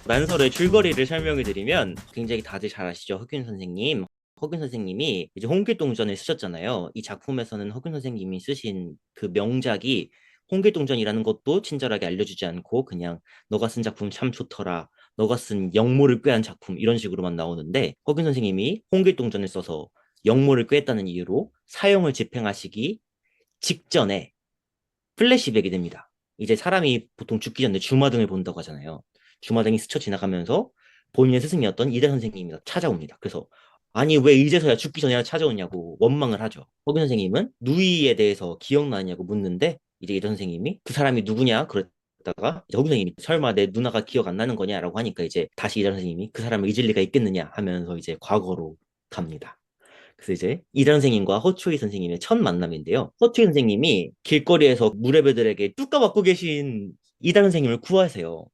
난설의 줄거리를 설명해 드리면 굉장히 다들 잘 아시죠? 허균 선생님. 허균 선생님이 이제 홍길동전을 쓰셨잖아요. 이 작품에서는 허균 선생님이 쓰신 그 명작이 홍길동전이라는 것도 친절하게 알려주지 않고 그냥 너가 쓴 작품 참 좋더라. 너가 쓴 역모를 꾀한 작품 이런 식으로만 나오는데 허균 선생님이 홍길동전을 써서 역모를 꾀했다는 이유로 사형을 집행하시기 직전에 플래시백이 됩니다. 이제 사람이 보통 죽기 전에 주마등을 본다고 하잖아요. 주마등이 스쳐 지나가면서 본인의 스승이었던 이대 선생님이 찾아옵니다. 그래서 아니 왜 이제서야 죽기 전에 찾아오냐고 원망을 하죠. 허균 선생님은 누이에 대해서 기억나냐고 묻는데 이제 이대 선생님이 그 사람이 누구냐 그랬다가 이제 허균 선생님이 설마 내 누나가 기억 안 나는 거냐라고 하니까 이제 다시 이대 선생님이 그 사람을 잊을 리가 있겠느냐 하면서 이제 과거로 갑니다. 그래서 이제 이단 선생님과 허초이 선생님의 첫 만남인데요. 허초이 선생님이 길거리에서 무례배들에게 뚜까 맞고 계신 이단 선생님을 구하세요.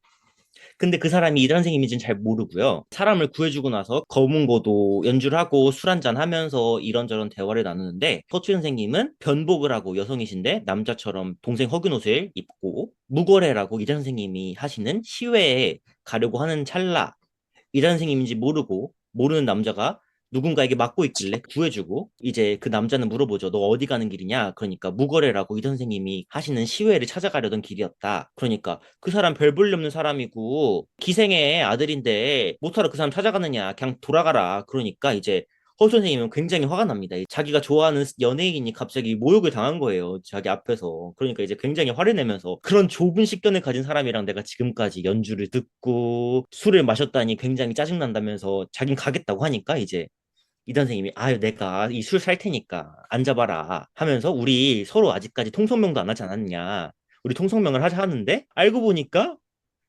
근데 그 사람이 이단 선생님인지는 잘 모르고요. 사람을 구해주고 나서 검은고도 연주를 하고 술 한잔 하면서 이런저런 대화를 나누는데 허초이 선생님은 변복을 하고 여성이신데 남자처럼 동생 허균 옷을 입고 무거래라고 이단 선생님이 하시는 시외에 가려고 하는 찰나 이단 선생님인지 모르고 모르는 남자가 누군가에게 맞고 있길래 구해주고 이제 그 남자는 물어보죠. 너 어디 가는 길이냐? 그러니까 무거래라고 이 선생님이 하시는 시외를 찾아가려던 길이었다. 그러니까 그 사람 별 볼 일 없는 사람이고 기생의 아들인데 못하러 그 사람 찾아가느냐? 그냥 돌아가라. 그러니까 이제 허 선생님은 굉장히 화가 납니다. 자기가 좋아하는 연예인이 갑자기 모욕을 당한 거예요. 자기 앞에서. 그러니까 이제 굉장히 화를 내면서 그런 좁은 식견을 가진 사람이랑 내가 지금까지 연주를 듣고 술을 마셨다니 굉장히 짜증난다면서 자긴 가겠다고 하니까 이제 이 선생님이 아유 내가 이 술 살 테니까 앉아봐라 하면서 우리 서로 아직까지 통성명도 안 하지 않았냐. 우리 통성명을 하자 하는데 알고 보니까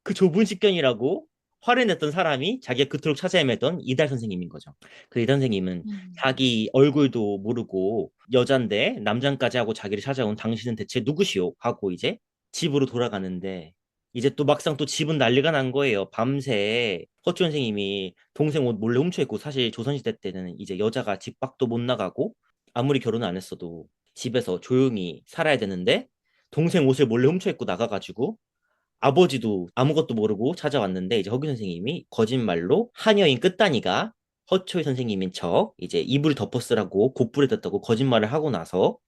그 좁은 식견이라고 화를 냈던 사람이 자기가 그토록 찾아 헤매던 이달 선생님인 거죠. 그 이달 선생님은 음. 자기 얼굴도 모르고 여잔데 남장까지 하고 자기를 찾아온 당신은 대체 누구시오? 하고 이제 집으로 돌아가는데 이제 또 막상 또 집은 난리가 난 거예요. 밤새 허추 선생님이 동생 옷 몰래 훔쳐 입고 사실 조선시대 때는 이제 여자가 집 밖도 못 나가고 아무리 결혼을 안 했어도 집에서 조용히 살아야 되는데 동생 옷을 몰래 훔쳐 입고 나가가지고 아버지도 아무것도 모르고 찾아왔는데 이제 허균 선생님이 거짓말로 하녀인 끝단이가 허초이 선생님인 척 이제 이불 덮어쓰라고 곧불에 떴다고 거짓말을 하고 나서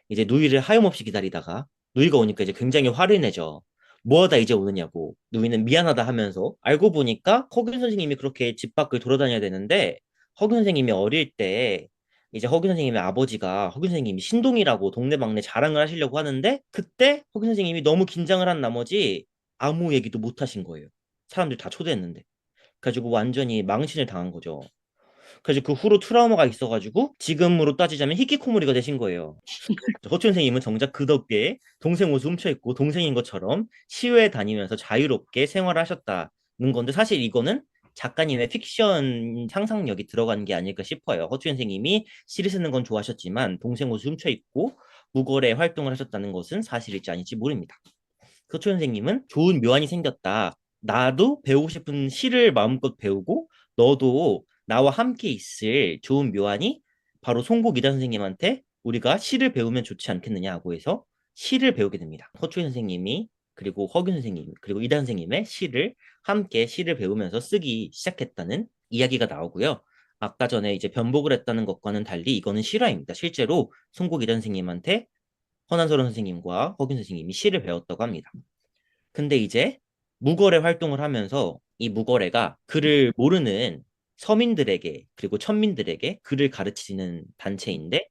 이제 누이를 하염없이 기다리다가 누이가 오니까 이제 굉장히 화를 내죠. 뭐하다 이제 오느냐고 누이는 미안하다 하면서 알고 보니까 허균 선생님이 그렇게 집 밖을 돌아다녀야 되는데 허균 선생님이 어릴 때 이제 허균 선생님의 아버지가 허균 선생님이 신동이라고 동네방네 자랑을 하시려고 하는데 그때 허균 선생님이 너무 긴장을 한 나머지 아무 얘기도 못 하신 거예요. 사람들 다 초대했는데. 그래가지고 완전히 망신을 당한 거죠. 그래서 그 후로 트라우마가 있어가지고 지금으로 따지자면 히키코모리가 되신 거예요. 허춘 선생님은 정작 그 덕에 동생 옷을 훔쳐입고 동생인 것처럼 시외에 다니면서 자유롭게 생활을 하셨다는 건데 사실 이거는 작가님의 픽션 상상력이 들어간 게 아닐까 싶어요. 허춘 선생님이 시를 쓰는 건 좋아하셨지만 동생 옷을 훔쳐입고 무거래 활동을 하셨다는 것은 사실일지 아닐지 모릅니다. 서초 선생님은 좋은 묘안이 생겼다. 나도 배우고 싶은 시를 마음껏 배우고 너도 나와 함께 있을 좋은 묘안이 바로 송곡 이단 선생님한테 우리가 시를 배우면 좋지 않겠느냐고 해서 시를 배우게 됩니다. 서초 선생님이 그리고 허균 선생님 그리고 이단 선생님의 시를 함께 시를 배우면서 쓰기 시작했다는 이야기가 나오고요. 아까 전에 이제 변복을 했다는 것과는 달리 이거는 실화입니다. 실제로 송곡 이단 선생님한테 허난서른 선생님과 허균 선생님이 시를 배웠다고 합니다. 근데 이제 무거래 활동을 하면서 이 무거래가 글을 모르는 서민들에게 그리고 천민들에게 글을 가르치는 단체인데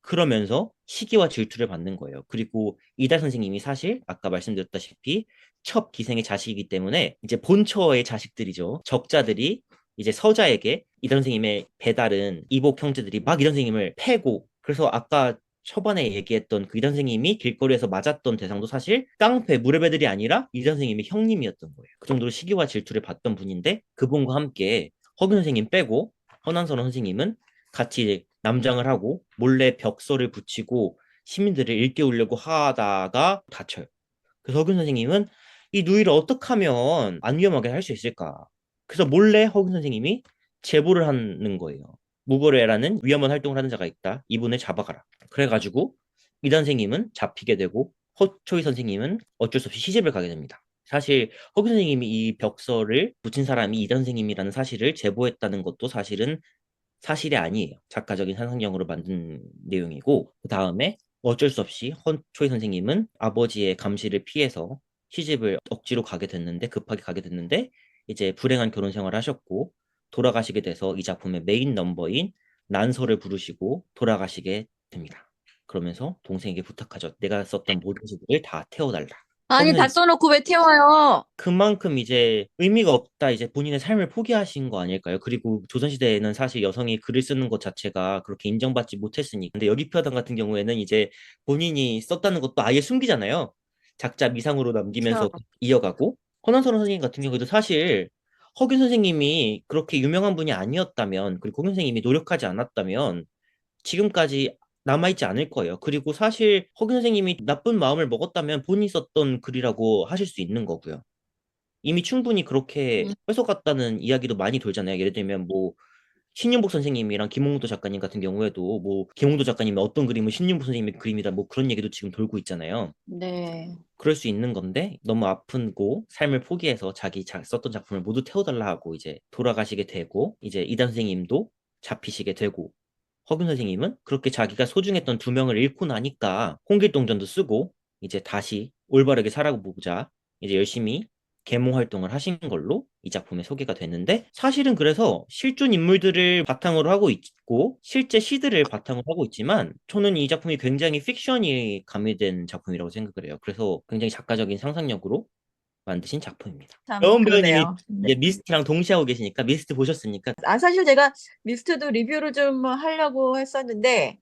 그러면서 시기와 질투를 받는 거예요. 그리고 이달 선생님이 사실 아까 말씀드렸다시피 첩 기생의 자식이기 때문에 이제 본처의 자식들이죠. 적자들이 이제 서자에게 이달 선생님의 배다른 이복 형제들이 막 이달 선생님을 패고 그래서 아까 초반에 얘기했던 그 이달 선생님이 길거리에서 맞았던 대상도 사실 깡패 무례배들이 아니라 이달 선생님의 형님이었던 거예요. 그 정도로 시기와 질투를 받던 분인데 그분과 함께 허균 선생님 빼고 허난선 선생님은 같이 남장을 하고 몰래 벽서를 붙이고 시민들을 일깨우려고 하다가 다쳐요. 그래서 허균 선생님은 이 누이를 어떻게 하면 안 위험하게 할 수 있을까? 그래서 몰래 허균 선생님이 제보를 하는 거예요. 무고래라는 위험한 활동을 하는 자가 있다. 이분을 잡아가라. 그래가지고 이 선생님은 잡히게 되고 허초이 선생님은 어쩔 수 없이 시집을 가게 됩니다. 사실 허균 선생님이 이 벽서를 붙인 사람이 이단 선생님이라는 사실을 제보했다는 것도 사실은 사실이 아니에요. 작가적인 상상력으로 만든 내용이고, 그 다음에 어쩔 수 없이 헌초희 선생님은 아버지의 감시를 피해서 시집을 억지로 가게 됐는데, 급하게 가게 됐는데, 이제 불행한 결혼 생활을 하셨고, 돌아가시게 돼서 이 작품의 메인 넘버인 난서를 부르시고 돌아가시게 됩니다. 그러면서 동생에게 부탁하죠. 내가 썼던 모든 시들을 다 태워달라. 아니, 다 허균 써놓고 왜 태워요? 그만큼 이제 의미가 없다, 이제 본인의 삶을 포기하신 거 아닐까요? 그리고 조선시대에는 사실 여성이 글을 쓰는 것 자체가 그렇게 인정받지 못했으니. 근데 여기표단 같은 경우에는 이제 본인이 썼다는 것도 아예 숨기잖아요. 작자 미상으로 남기면서 그쵸. 이어가고. 허난서른 선생님 같은 경우에도 사실 허균 선생님이 그렇게 유명한 분이 아니었다면, 그리고 허균 선생님이 노력하지 않았다면 지금까지 남아있지 않을 거예요. 그리고 사실 허균 선생님이 나쁜 마음을 먹었다면 본인이 썼던 글이라고 하실 수 있는 거고요. 이미 충분히 그렇게 음, 뺏어갔다는 이야기도 많이 돌잖아요. 예를 들면 뭐 신윤복 선생님이랑 김홍도 작가님 같은 경우에도 뭐 김홍도 작가님의 어떤 그림은 신윤복 선생님의 그림이다, 뭐 그런 얘기도 지금 돌고 있잖아요. 네. 그럴 수 있는 건데 너무 아픈고 삶을 포기해서 썼던 작품을 모두 태워달라 하고 이제 돌아가시게 되고, 이제 이단 선생님도 잡히시게 되고, 허균 선생님은 그렇게 자기가 소중했던 두 명을 잃고 나니까 홍길동전도 쓰고 이제 다시 올바르게 살아보자, 이제 열심히 계몽 활동을 하신 걸로 이 작품에 소개가 됐는데, 사실은 그래서 실존 인물들을 바탕으로 하고 있고 실제 시들을 바탕으로 하고 있지만 저는 이 작품이 굉장히 픽션이 가미된 작품이라고 생각을 해요. 그래서 굉장히 작가적인 상상력으로 만드신 작품입니다. 참, 여원 배우님이 그러네요. 네. 이제 미스트랑 동시에 하고 계시니까 미스트 보셨으니까. 아, 사실 제가 미스트도 리뷰를 좀 하려고 했었는데,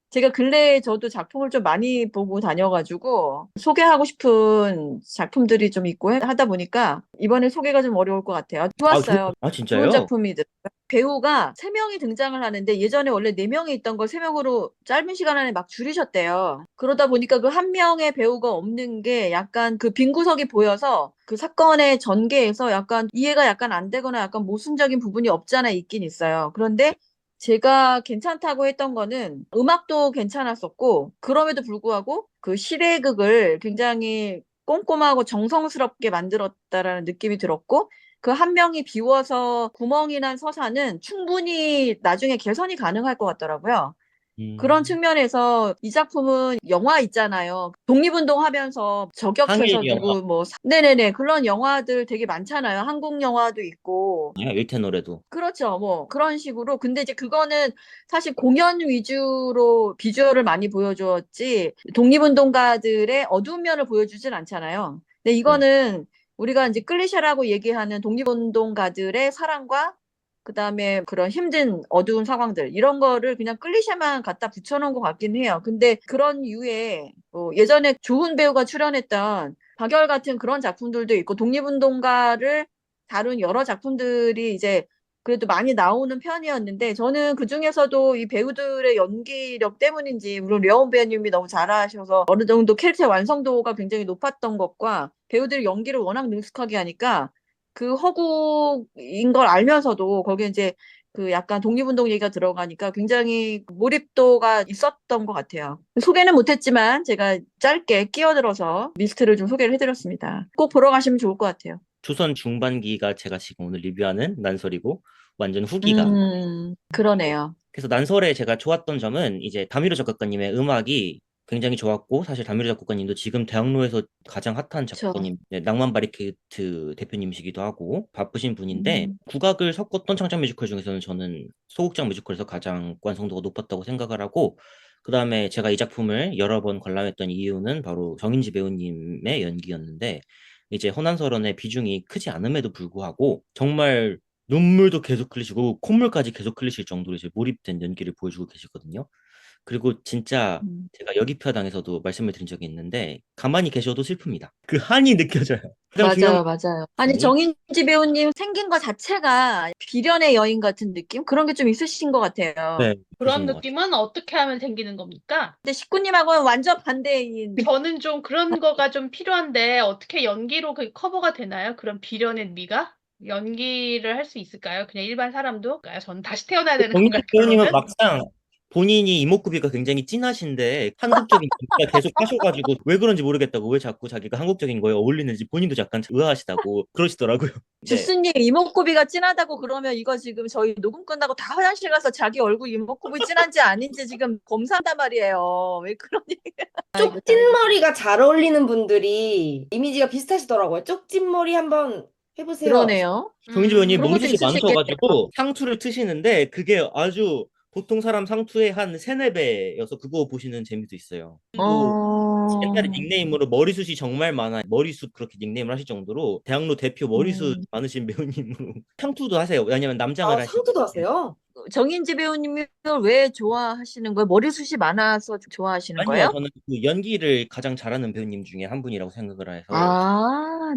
제가 근래에 저도 작품을 좀 많이 보고 다녀가지고, 소개하고 싶은 작품들이 좀 있고 하다 보니까, 이번에 소개가 좀 어려울 것 같아요. 좋았어요. 좋은 진짜요? 작품이들. 배우가 세명이 등장을 하는데, 예전에 원래 네명이 있던 걸 세명으로 짧은 시간 안에 막 줄이셨대요. 그러다 보니까 그 한 명의 배우가 없는 게 약간 그 빈 구석이 보여서 그 사건의 전개에서 약간 이해가 약간 안 되거나 약간 모순적인 부분이 없지 않아 있긴 있어요. 그런데 제가 괜찮다고 했던 거는 음악도 괜찮았었고, 그럼에도 불구하고 그 실애극을 굉장히 꼼꼼하고 정성스럽게 만들었다라는 느낌이 들었고, 그 한 명이 비워서 구멍이 난 서사는 충분히 나중에 개선이 가능할 것 같더라고요. 그런 음, 측면에서 이 작품은 영화 있잖아요. 독립운동 하면서 항일 저격해서 영화 누구 뭐, 네네네. 그런 영화들 되게 많잖아요. 한국 영화도 있고. 일테노래도. 그렇죠. 뭐, 그런 식으로. 근데 이제 그거는 사실 공연 위주로 비주얼을 많이 보여주었지, 독립운동가들의 어두운 면을 보여주진 않잖아요. 근데 네. 이거는 우리가 이제 클리셰라고 얘기하는 독립운동가들의 사랑과 그다음에 그런 힘든 어두운 상황들, 이런 거를 그냥 클리셰만 갖다 붙여놓은 것 같긴 해요. 근데 그런 이유에 뭐 예전에 좋은 배우가 출연했던 박열 같은 그런 작품들도 있고, 독립운동가를 다룬 여러 작품들이 이제 그래도 많이 나오는 편이었는데, 저는 그 중에서도 이 배우들의 연기력 때문인지, 물론 려운 배우님이 너무 잘하셔서 어느 정도 캐릭터 완성도가 굉장히 높았던 것과, 배우들이 연기를 워낙 능숙하게 하니까 그 허구인 걸 알면서도 거기에 이제 그 약간 독립운동 얘기가 들어가니까 굉장히 몰입도가 있었던 것 같아요. 소개는 못했지만 제가 짧게 끼어들어서 미스트를 좀 소개를 해드렸습니다. 꼭 보러 가시면 좋을 것 같아요. 조선 중반기가 제가 지금 오늘 리뷰하는 난설이고, 완전 후기가. 그러네요. 그래서 난설에 제가 좋았던 점은 이제 다미로 작곡가님의 음악이 굉장히 좋았고, 사실 다미로 작곡가님도 지금 대학로에서 가장 핫한 저, 작곡가님, 네, 낭만 바리케이트 대표님이시기도 하고 바쁘신 분인데, 음, 국악을 섞었던 창작 뮤지컬 중에서는 저는 소극장 뮤지컬에서 가장 완성도가 높았다고 생각을 하고, 그 다음에 제가 이 작품을 여러 번 관람했던 이유는 바로 정인지 배우님의 연기였는데, 이제 허난설원의 비중이 크지 않음에도 불구하고 정말 눈물도 계속 흘리시고 콧물까지 계속 흘리실 정도로 이제 몰입된 연기를 보여주고 계시거든요. 그리고 진짜 음. 제가 여기표당에서도 말씀을 드린 적이 있는데 가만히 계셔도 슬픕니다. 그 한이 느껴져요. 가장 중요한 맞아요, 맞아요. 아니, 부분이. 정인지 배우님 생긴 것 자체가 비련의 여인 같은 느낌? 그런 게 좀 있으신 것 같아요. 네, 그런 그러신 것 같아요. 느낌은 어떻게 하면 생기는 겁니까? 근데 식구님하고는 완전 반대인. 저는 좀 그런 거가 좀 필요한데 어떻게 연기로 그 커버가 되나요? 그런 비련의 미가? 연기를 할 수 있을까요? 그냥 일반 사람도? 저는 다시 태어나야 되는 정민지 건가요, 배우님은 결론은? 막상 본인이 이목구비가 굉장히 진하신데 한국적인 연기가 계속 하셔가지고 왜 그런지 모르겠다고 왜 자꾸 자기가 한국적인 거에 어울리는지 본인도 약간 의아하시다고 그러시더라고요. 네. 주스님 이목구비가 진하다고 그러면 이거 지금 저희 녹음 끝나고 다 화장실 가서 자기 얼굴 이목구비 진한지 아닌지 지금 검사한단 말이에요. 왜 그런 얘기? 아이고, 쪽진 머리가 잘 어울리는 분들이 이미지가 비슷하시더라고요. 쪽진 머리 한번 해보세요. 그러네요. 정인지 의원님 그런 것도 머리숱이 있을 수 있겠네요. 많으셔가지고 상투를 트시는데 그게 아주 보통 사람 상투의 한 세네 배여서 그거 보시는 재미도 있어요. 또 옛날에 닉네임으로 머리숱이 정말 많아 머리숱 그렇게 닉네임을 하실 정도로 대학로 대표 머리숱 많으신 배우님으로 상투도 하세요. 왜냐면 남장을 아, 하시고 상투도 하세요? 정인지 배우님을 왜 좋아하시는 거예요? 머리숱이 많아서 좋아하시는 아니요, 거예요? 저는 그 연기를 가장 잘하는 배우님 중에 한 분이라고 생각을 해서 아,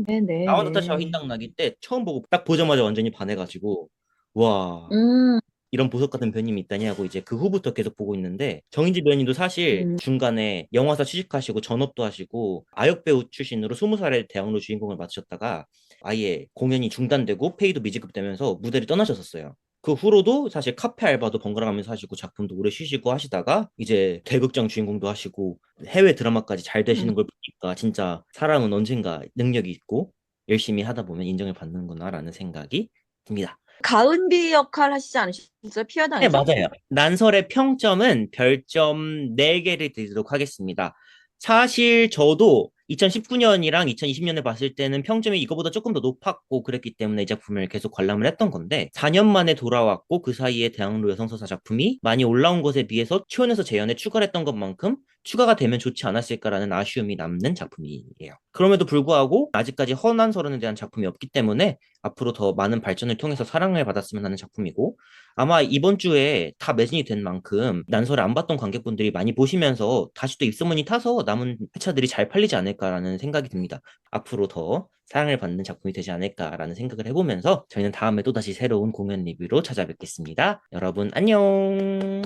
나와놓다 샤 네네네. 흰당나기 때 처음 보고 딱 보자마자 완전히 반해가지고 와 음, 이런 보석 같은 배우님이 있다니 하고 이제 그 후부터 계속 보고 있는데 정인지 배우님도 사실 음. 중간에 영화사 취직하시고 전업도 하시고 아역 배우 출신으로 20살에 대학로 주인공을 맡으셨다가 아예 공연이 중단되고 페이도 미지급되면서 무대를 떠나셨었어요. 그 후로도 사실 카페 알바도 번갈아가면서 하시고 작품도 오래 쉬시고 하시다가 이제 대극장 주인공도 하시고 해외 드라마까지 잘 되시는 걸 보니까 진짜 사람은 언젠가 능력이 있고 열심히 하다 보면 인정을 받는구나라는 생각이 듭니다. 가은비 역할 하시지 않으셨어요? 네, 피어나에서? 맞아요. 난설의 평점은 별점 4개를 드리도록 하겠습니다. 사실 저도 2019년이랑 2020년에 봤을 때는 평점이 이거보다 조금 더 높았고 그랬기 때문에 이 작품을 계속 관람을 했던 건데 4년 만에 돌아왔고 그 사이에 대학로 여성서사 작품이 많이 올라온 것에 비해서 초연에서 재연에 추가를 했던 것만큼 추가가 되면 좋지 않았을까라는 아쉬움이 남는 작품이에요. 그럼에도 불구하고 아직까지 허난 서른에 대한 작품이 없기 때문에 앞으로 더 많은 발전을 통해서 사랑을 받았으면 하는 작품이고 아마 이번 주에 다 매진이 된 만큼 난설을 안 봤던 관객분들이 많이 보시면서 다시 또 입소문이 타서 남은 회차들이 잘 팔리지 않을까라는 생각이 듭니다. 앞으로 더 사랑을 받는 작품이 되지 않을까라는 생각을 해보면서 저희는 다음에 또다시 새로운 공연 리뷰로 찾아뵙겠습니다. 여러분 안녕.